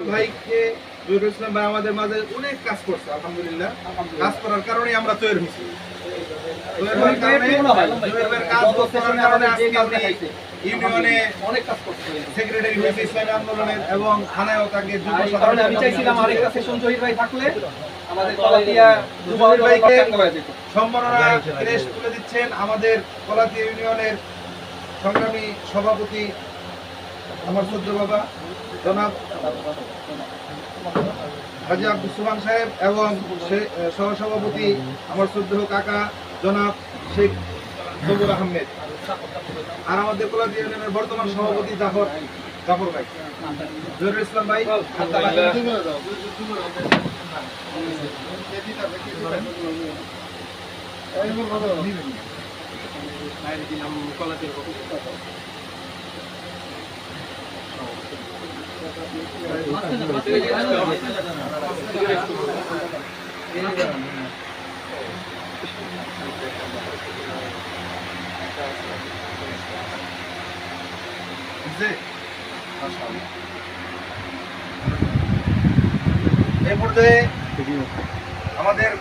ভাইকে জহিরুল ইসলাম ভাই আমাদের মাঝে অনেক কাজ করছে আলহামদুলিল্লাহ। কাজ করার কারণে আমরা তৈরি হয়েছি। ইউনিয়নে অনেক কাজ করছে, সেক্রেটারি হয়েছে ইসলামী আন্দোলনের এবং থানায়ও তাকে আমি চাইছিলাম আরেকটা সেশন জহির ভাই থাকলে আমাদের কলাতিয়া জহির ভাইকে সম্মাননা ক্রেস্ট তুলে দিচ্ছেন আমাদের কলাতিয়া ইউনিয়নের সংগ্রামী সভাপতি আমার সূর্য বাবা জনাব হাজী আব্দুল সুবহান সাহেব এবং সহসভাপতি আমার শ্রদ্ধ কাকা জনাব শেখ জহুর আহমেদ, আর আমাদের কলাতিয়া ইউনিয়নের বর্তমান সভাপতি জাফর ভাই, জহিরুল ইসলাম ভাই। এই মুহূর্তে আমাদের